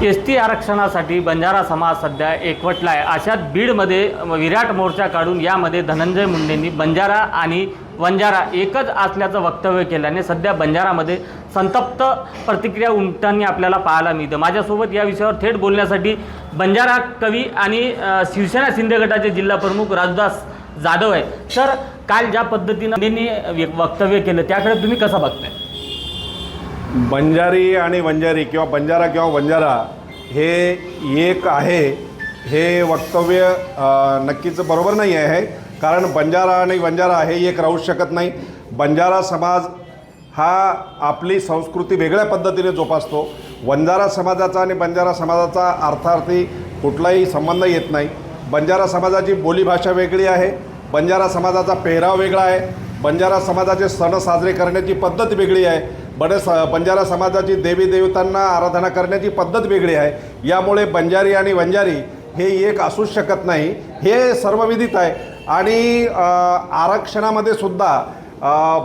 ST आरक्षणासाठी बंजारा समाज सध्या एकवटला आहे। अशात बीडमध्ये विराट मोर्चा काढून यामध्ये धनंजय मुंडेंनी बंजारा आणि वंजारा एकच असल्याचं वक्तव्य केल्याने सध्या बंजारामध्ये संतप्त प्रतिक्रिया उमटताना आपल्याला पाहायला मिळतं। माझ्यासोबत या विषयावर थेट बोलण्यासाठी बंजारा कवी आणि शिवसेना शिंदे गटाचे जिल्हा प्रमुख राजदास जाधव आहे। सर, काल ज्या पद्धतीने त्यांनी वक्तव्य केलं त्याकडे तुम्ही कसं बघताय? बंजारी आणि वंजारी किंवा बंजारा किंवा वंजारा हे एक आहे हे वक्तव्य नक्कीच बरोबर नाही आहे। कारण बंजारा आणि वंजारा हे एक राहू शकत नाही। बंजारा समाज हा आपली संस्कृती वेगळ्या पद्धतीने जोपासतो। वंजारा समाजाचा आणि बंजारा समाजाचा अर्थार्थी कुठलाही संबंध येत नाही। बंजारा समाजाची बोलीभाषा वेगळी आहे, बंजारा समाजाचा पेहराव वेगळा आहे, बंजारा समाजाचे सण साजरे करण्याची पद्धत वेगळी आहे, बंजारा समाजाची देवी देवतांना आराधना करण्याची पद्धत वेगळी आहे। यामुळे बंजारी आणि वंजारी हे एक असूच शकत नाही, हे सर्वविदित आहे। आणि आरक्षणामध्ये सुद्धा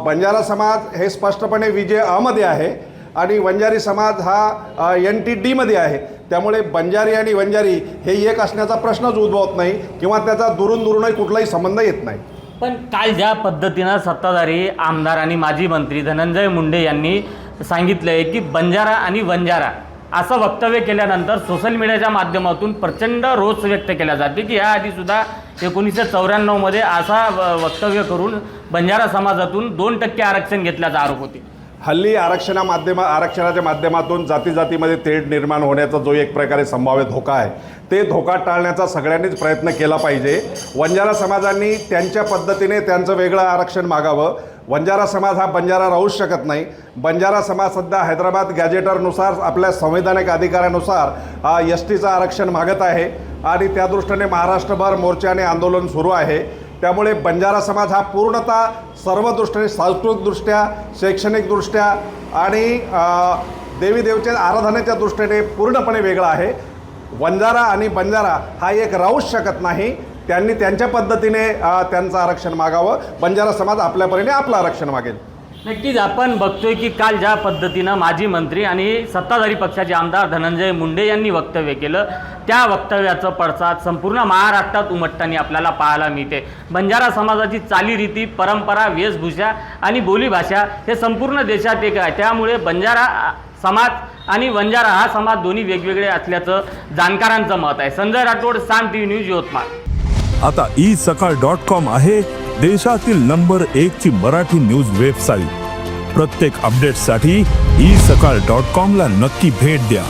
बंजारा समाज हे स्पष्टपणे विजय अमध्ये आहे आणि वंजारी समाज हा NTD मध्ये आहे। त्यामुळे बंजारी आणि वंजारी हे एक असण्याचा प्रश्नच उद्भवत नाही किंवा त्याचा दुरूनही कुठलाही संबंध येत नाही। पण काल ज्या पद्धतीनं सत्ताधारी आमदार आणि माजी मंत्री धनंजय मुंडे यांनी सांगितलं आहे की बंजारा आणि वंजारा असं वक्तव्य केल्यानंतर सोशल मीडियाच्या माध्यमातून प्रचंड रोष व्यक्त केला जाते की याआधीसुद्धा 1994 मध्ये असा वक्तव्य करून बंजारा समाजातून 2% आरक्षण घेतल्याचा आरोप होते। हल्ली आरक्षणाच्या माध्यमातून जातीमध्ये तेढ निर्माण होण्याचा जो एक प्रकारे संभाव्य धोका आहे ते धोका टाळण्याचा सगळ्यांनीच प्रयत्न केला पाहिजे। वंजारा समाजांनी त्यांच्या पद्धतीने त्यांचं वेगळं आरक्षण मागावं। वंजारा समाज हा बंजारा राहूच शकत नाही। बंजारा समाज सध्या हैदराबाद गॅजेटरनुसार आपल्या संवैधानिक अधिकारानुसार STचं आरक्षण मागत आहे आणि त्या दृष्टीने महाराष्ट्रभर मोर्चे आणि आंदोलन सुरू आहे। त्यामुळे बंजारा समाज हा पूर्णतः सर्व दृष्टीने सांस्कृतिकदृष्ट्या, शैक्षणिकदृष्ट्या आणि देवी देवतेच्या आराधनेच्या दृष्टीने पूर्णपणे वेगळा आहे। वंजारा आणि बंजारा हा एक राहूच शकत नाही। त्यांनी त्यांच्या पद्धतीने त्यांचं आरक्षण मागावं। बंजारा समाज आपल्या परीने आपलं आरक्षण मागेल। नक्कीच आपण बघतोय की काल ज्या पद्धतीनं माजी मंत्री आणि सत्ताधारी पक्षाचे आमदार धनंजय मुंडे यांनी वक्तव्य केलं त्या वक्तव्याचं पडसाद संपूर्ण महाराष्ट्रात उमटताना आपल्याला पाहायला मिळते। बंजारा समाजाची चालीरीती, परंपरा, वेशभूषा आणि बोलीभाषा हे संपूर्ण देशात एक आहे। त्यामुळे बंजारा समाज आणि वंजारा हा समाज दोन्ही वेगवेगळे असल्याचं जाणकारांचं मत आहे। संजय राठोड, साम TV न्यूज, यवतमाळ। आता isakal.com आहे देशातील नंबर 1 ची मराठी न्यूज वेबसाईट। प्रत्येक अपडेटसाठी isakal.com ला नक्की भेट द्या।